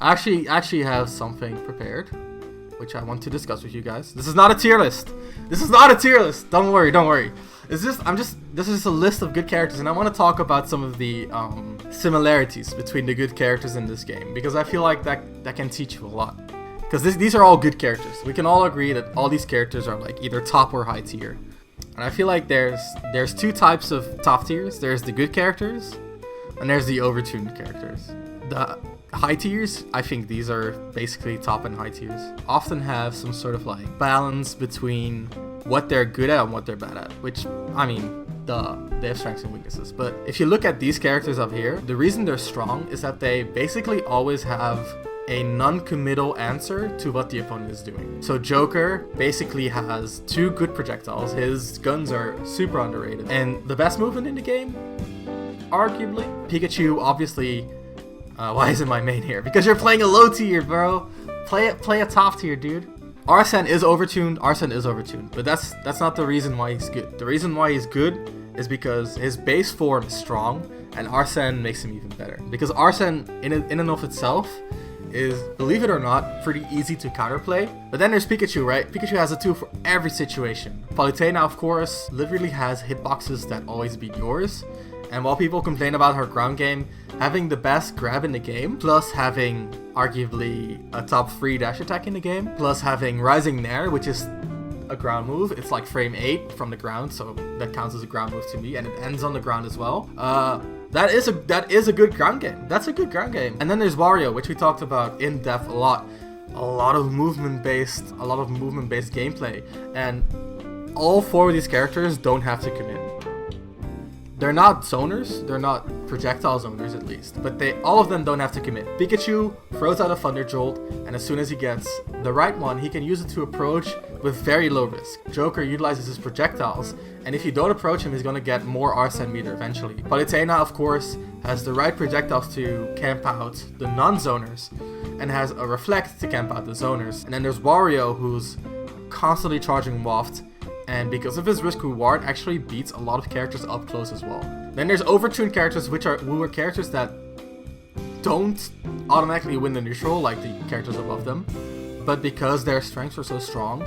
I actually have something prepared, which I want to discuss with you guys. This is not a tier list. This is not a tier list. Don't worry. This is just a list of good characters, and I want to talk about some of the similarities between the good characters in this game, because I feel like that can teach you a lot. Because these are all good characters. We can all agree that all these characters are like either top or high tier. And I feel like there's two types of top tiers. There's the good characters, and there's the overtuned characters. The high tiers, I think these are basically top and high tiers, often have some sort of like balance between what they're good at and what they're bad at, which, I mean, they have strengths and weaknesses. But if you look at these characters up here, the reason they're strong is that they basically always have a non-committal answer to what the opponent is doing. So Joker basically has 2 good projectiles. His guns are super underrated. And the best movement in the game, arguably. Pikachu, obviously, why isn't my main here? Because you're playing a low tier, bro. Play a top tier, dude. Arsene is overtuned, but that's not the reason why he's good. The reason why he's good is because his base form is strong, and Arsene makes him even better. Because Arsene, in and of itself, is, believe it or not, pretty easy to counterplay. But then there's Pikachu, right? Pikachu has a tool for every situation. Palutena, of course, literally has hitboxes that always beat yours. And while people complain about her ground game, having the best grab in the game, plus having arguably a top 3 dash attack in the game, plus having Rising Nair, which is a ground move. It's like frame 8 from the ground, so that counts as a ground move to me, and it ends on the ground as well. That is a good ground game. That's a good ground game. And then there's Wario, which we talked about in depth a lot. A lot of movement based gameplay, and all 4 of these characters don't have to commit. They're not zoners, they're not projectile zoners at least, but all of them don't have to commit. Pikachu throws out a Thunder Jolt, and as soon as he gets the right one, he can use it to approach with very low risk. Joker utilizes his projectiles, and if you don't approach him, he's gonna get more Arsene meter eventually. Palutena, of course, has the right projectiles to camp out the non-zoners, and has a Reflect to camp out the zoners. And then there's Wario, who's constantly charging Waft, and because of his risk reward, actually beats a lot of characters up close as well. Then there's overtuned characters, who are characters that don't automatically win the neutral like the characters above them, but because their strengths are so strong,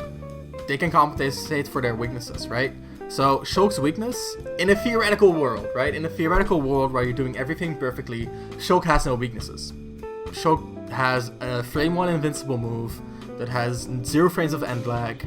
they can compensate for their weaknesses, right? So Shulk's weakness, in a theoretical world, right? In a theoretical world where you're doing everything perfectly, Shulk has no weaknesses. Shulk has a frame 1 invincible move that has 0 frames of end lag.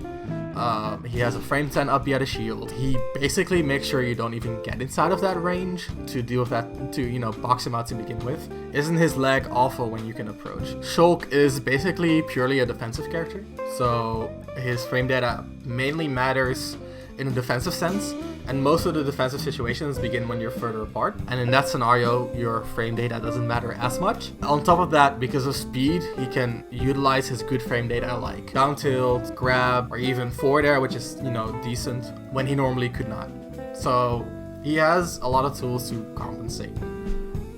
He has a frame 10 up via the shield. He basically makes sure you don't even get inside of that range to deal with that, to, box him out to begin with. Isn't his lag awful when you can approach? Shulk is basically purely a defensive character, so his frame data mainly matters in a defensive sense, and most of the defensive situations begin when you're further apart, and in that scenario, your frame data doesn't matter as much. On top of that, because of speed, he can utilize his good frame data like down tilt, grab, or even forward air, which is, decent, when he normally could not. So he has a lot of tools to compensate.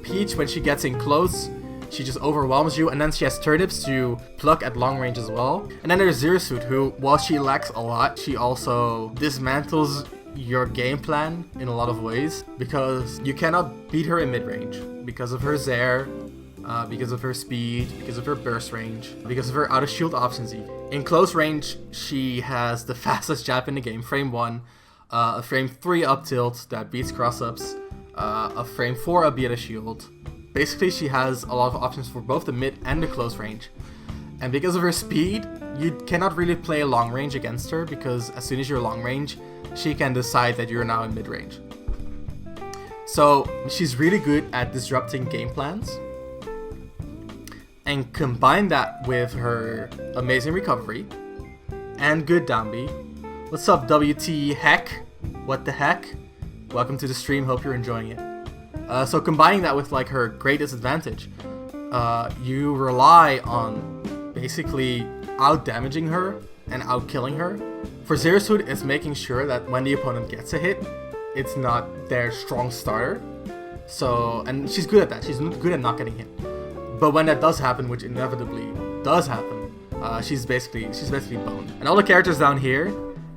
Peach, when she gets in close, she just overwhelms you, and then she has turnips to pluck at long range as well. And then there's Zirsuit, who, while she lacks a lot, she also dismantles your game plan in a lot of ways, because you cannot beat her in mid-range because of her Zair, because of her speed, because of her burst range, because of her out of shield options even. In close range, she has the fastest jab in the game, frame 1, a frame 3 up tilt that beats cross-ups, a frame 4 up via the shield. Basically, she has a lot of options for both the mid and the close range. And because of her speed, you cannot really play long range against her, because as soon as you're long range, she can decide that you're now in mid range. So she's really good at disrupting game plans. And combine that with her amazing recovery and good down B. What's up, WT Heck? What the heck? Welcome to the stream, hope you're enjoying it. So combining that with like her great disadvantage, you rely on basically out damaging her and out killing her. For Zirsuit, it's making sure that when the opponent gets a hit, it's not their strong starter. So, and she's good at that. She's good at not getting hit. But when that does happen, which inevitably does happen, she's basically boned. And all the characters down here,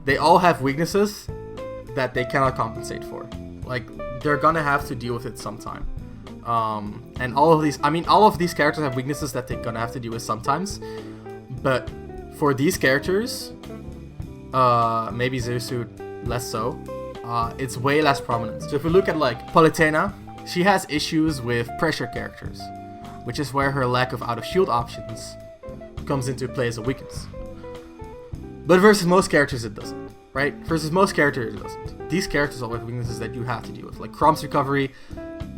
they all have weaknesses that they cannot compensate for. Like, they're gonna have to deal with it sometime. And all of these characters have weaknesses that they're gonna have to deal with sometimes. But for these characters, maybe Zersu less so, it's way less prominent. So if we look at like Politena, she has issues with pressure characters, which is where her lack of out of shield options comes into play as a weakness. But versus most characters it doesn't, right? Versus most characters it doesn't. These characters all have weaknesses that you have to deal with. Like Chrom's recovery,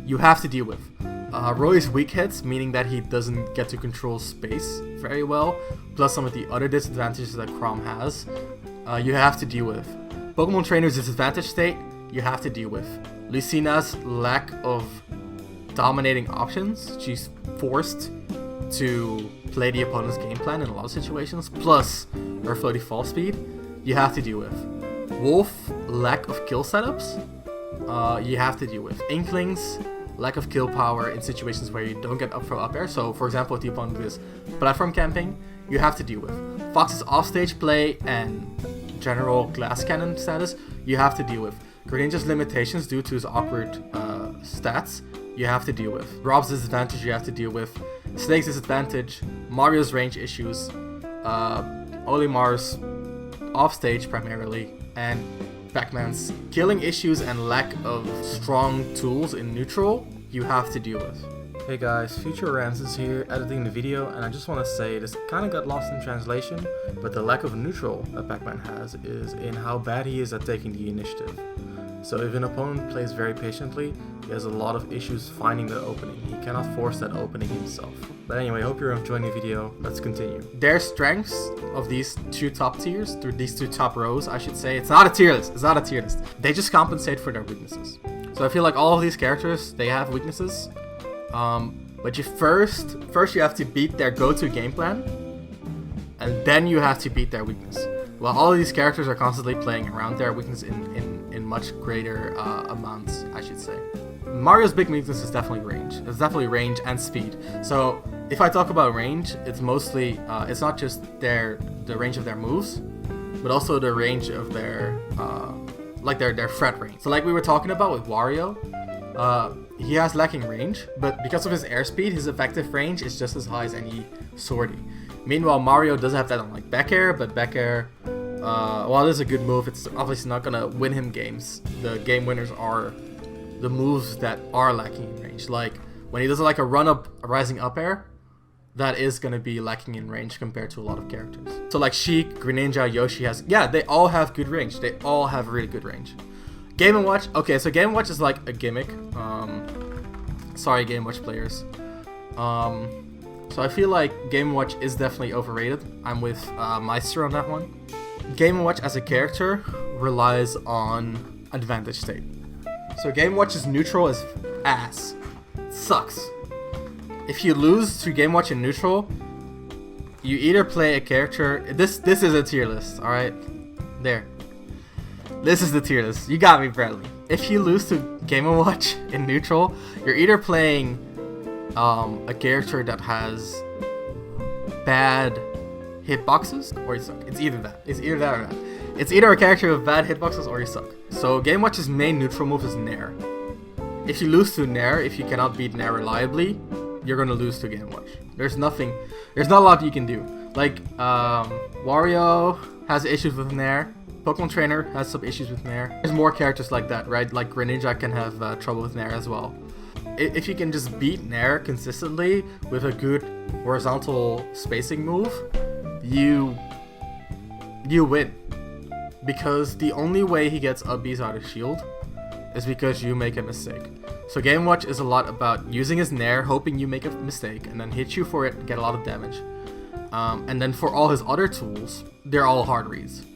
you have to deal with. Roy's weak hits, meaning that he doesn't get to control space very well, plus some of the other disadvantages that Chrom has, you have to deal with. Pokemon Trainer's disadvantage state, you have to deal with. Lucina's lack of dominating options, she's forced to play the opponent's game plan in a lot of situations, plus her floaty fall speed, you have to deal with. Wolf, lack of kill setups, you have to deal with. Inkling's lack of kill power in situations where you don't get up throw up air. So for example, if the opponent is platform camping, you have to deal with. Fox's offstage play and general glass cannon status, you have to deal with. Greninja's limitations due to his awkward stats, you have to deal with. Rob's disadvantage, you have to deal with. Snake's disadvantage, Mario's range issues, Olimar's offstage primarily, and Pac-Man's killing issues and lack of strong tools in neutral, you have to deal with. Hey guys, Future Ramses here, editing the video, and I just want to say this kind of got lost in translation, but the lack of neutral that Pac-Man has is in how bad he is at taking the initiative. So if an opponent plays very patiently, he has a lot of issues finding the opening. He cannot force that opening himself. But anyway, hope you're enjoying the video. Let's continue. Their strengths of these two top tiers, through these two top rows, I should say. It's not a tier list. It's not a tier list. They just compensate for their weaknesses. So I feel like all of these characters, they have weaknesses. But you first you have to beat their go-to game plan, and then you have to beat their weakness. Well, all of these characters are constantly playing around their weakness in much greater amounts, I should say. Mario's big weakness is definitely range. It's definitely range and speed. So if I talk about range, it's mostly it's not just the range of their moves, but also the range of their their threat range. So like we were talking about with Wario, he has lacking range, but because of his airspeed, his effective range is just as high as any Swordy. Meanwhile, Mario doesn't have that on like back air, but back air, while it is a good move, it's obviously not gonna win him games. The game winners are the moves that are lacking in range. Like when he does like a run up, a rising up air, that is gonna be lacking in range compared to a lot of characters. So like Sheik, Greninja, Yoshi they all have good range. They all have really good range. Game & Watch, okay, so Game & Watch is like a gimmick. Sorry, Game & Watch players. So I feel like Game & Watch is definitely overrated. I'm with Meister on that one. Game & Watch as a character relies on advantage state. So Game & Watch's neutral is ass. It sucks. If you lose to Game & Watch in neutral, you either play a character... This is a tier list, alright? There. This is the tier list. You got me, Bradley. If you lose to Game & Watch in neutral, you're either playing a character that has bad hitboxes or you suck. It's either that. It's either that or that. It's either a character with bad hitboxes or you suck. So Game & Watch's main neutral move is Nair. If you lose to Nair, if you cannot beat Nair reliably, you're gonna lose to Game & Watch. There's not a lot you can do. Like Wario has issues with Nair. Pokemon Trainer has some issues with Nair. There's more characters like that, right? Like Greninja can have trouble with Nair as well. If you can just beat Nair consistently with a good horizontal spacing move, you win. Because the only way he gets up B's out of shield is because you make a mistake. So Game & Watch is a lot about using his Nair, hoping you make a mistake, and then hit you for it and get a lot of damage. And then for all his other tools, they're all hard reads.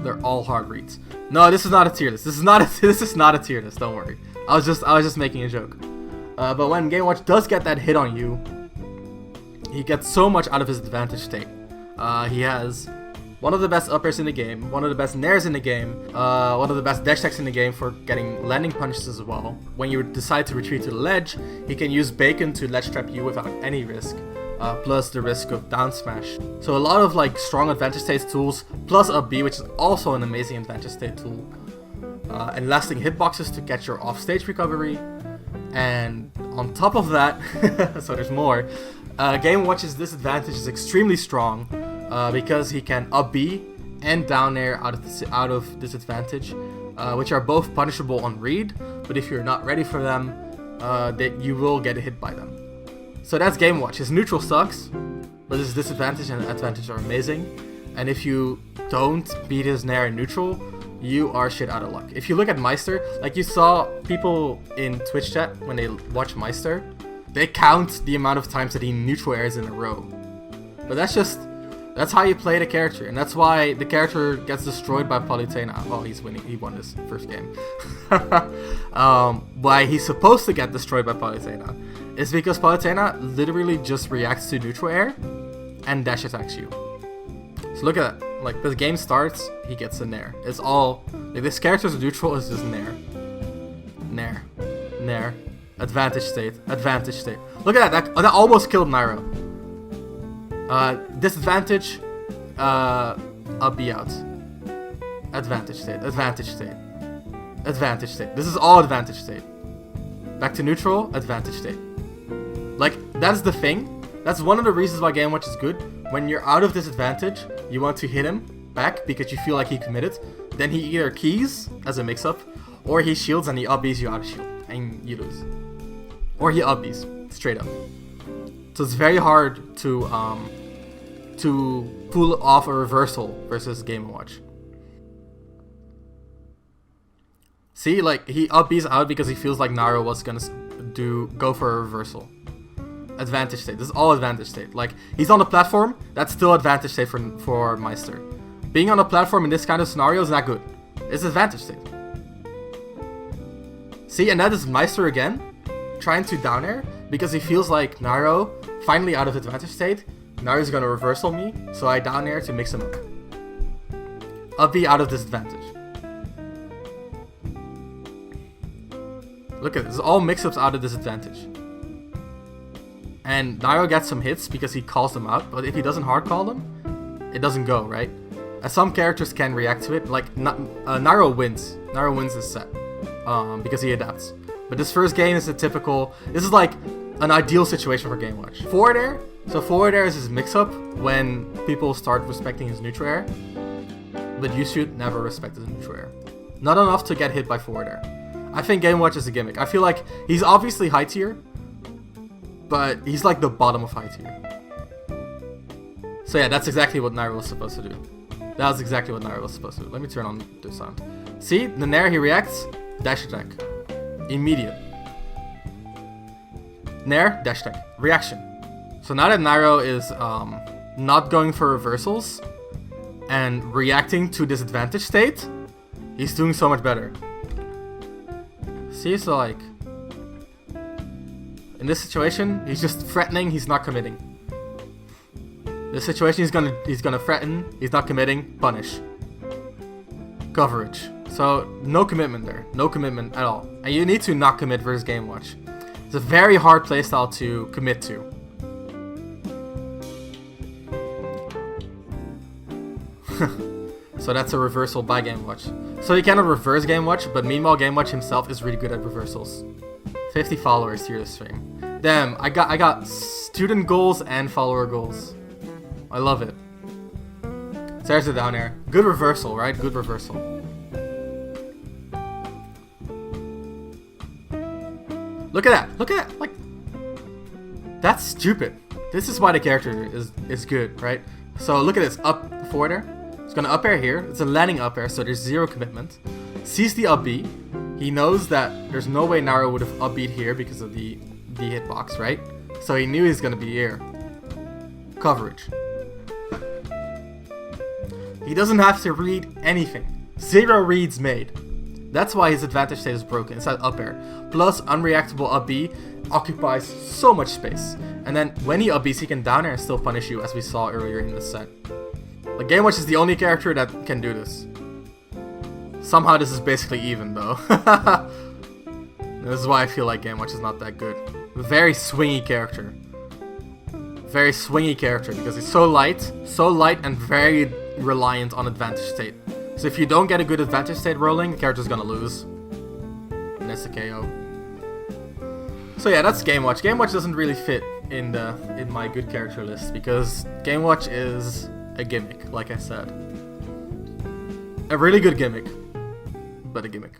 They're all hard reads. No, this is not a tier list. This is not a tier list. Don't worry. I was just making a joke. But when Game & Watch does get that hit on you, he gets so much out of his advantage state. He has one of the best up airs in the game, one of the best nairs in the game, one of the best dash attacks in the game for getting landing punches as well. When you decide to retreat to the ledge, he can use Bacon to ledge trap you without any risk. Plus the risk of down smash. So a lot of like strong advantage state tools, plus up B, which is also an amazing advantage state tool. And lasting hitboxes to catch your offstage recovery. And on top of that, so there's more. Game Watch's disadvantage is extremely strong because he can up B and down air out of disadvantage, which are both punishable on read. But if you're not ready for them, you will get hit by them. So that's Game Watch. His neutral sucks, but his disadvantage and advantage are amazing. And if you don't beat his Nair in neutral, you are shit out of luck. If you look at Meister, like you saw people in Twitch chat when they watch Meister, they count the amount of times that he neutral airs in a row. But that's how you play the character, and that's why the character gets destroyed by Palutena. Well, he's winning. He won his first game. Why he's supposed to get destroyed by Palutena is because Palutena literally just reacts to neutral air and dash attacks you. So look at that. Like, the game starts, he gets a Nair. It's all... Like, this character's neutral is just Nair. Nair. Nair. Advantage state. Advantage state. Look at that. That almost killed Nairo. Disadvantage. Up B out. Advantage state. Advantage state. Advantage state. This is all advantage state. Back to neutral. Advantage state. Like, that's the thing. That's one of the reasons why Game Watch is good. When you're out of disadvantage, you want to hit him back because you feel like he committed. Then he either keys as a mix-up, or he shields and he up-Bs you out of shield, and you lose. Or he up-Bs, straight up. So it's very hard to pull off a reversal versus Game Watch. See, like, he up-Bs out because he feels like Nairo was gonna go for a reversal. Advantage state. This is all advantage state. Like, he's on the platform, that's still advantage state for Meister. Being on the platform in this kind of scenario is not good. It's advantage state. See, and that is Meister again, trying to down air, because he feels like Nairo, finally out of advantage state, Nairo's gonna reversal me, so I down air to mix him up. Up B out of disadvantage. Look at this, all mix-ups out of disadvantage. And Nairo gets some hits because he calls them out, but if he doesn't hard call them, it doesn't go, right? Some characters can react to it, like Nairo wins. Nairo wins this set because he adapts. But this first game is this is like an ideal situation for Game Watch. Forward air, so forward air is his mix-up when people start respecting his neutral air, but you should never respect his neutral air. Not enough to get hit by forward air. I think Game Watch is a gimmick. I feel like he's obviously high tier, but he's like the bottom of high tier. So yeah, that's exactly what Nairo was supposed to do. That was exactly what Nairo was supposed to do. Let me turn on the sound. See, the Nair, he reacts, dash attack. Immediate. Nair, dash attack. Reaction. So now that Nairo is not going for reversals and reacting to disadvantage state, he's doing so much better. See, so like, in this situation, he's just threatening, he's not committing. This situation, he's gonna threaten, he's not committing, punish. Coverage. So, no commitment there. No commitment at all. And you need to not commit versus Game Watch. It's a very hard playstyle to commit to. So that's a reversal by Game Watch. So he cannot reverse Game Watch, but meanwhile Game Watch himself is really good at reversals. 50 followers here this stream. Damn, I got student goals and follower goals. I love it. There's a down air. Good reversal, right? Good reversal. Look at that. Look at that. Like, that's stupid. This is why the character is good, right? So look at this. Up forward air. It's gonna up air here. It's a landing up air, so there's zero commitment. Sees the up B. He knows that there's no way Nairo would have upbeat here because of the hitbox, right? So he knew he's gonna be here. Coverage. He doesn't have to read anything. Zero reads made. That's why his advantage state is broken. It's at up air. Plus, unreactable up B occupies so much space. And then when he up Bs, he can down air and still punish you, as we saw earlier in the set. Like, Game Watch is the only character that can do this. Somehow this is basically even, though. This is why I feel like Game Watch is not that good. Very swingy character. Very swingy character because he's so light and very reliant on advantage state. So if you don't get a good advantage state rolling, the character's gonna lose. And that's the KO. So yeah, that's Game Watch. Game Watch doesn't really fit in my good character list because Game Watch is a gimmick, like I said. A really good gimmick, but a gimmick.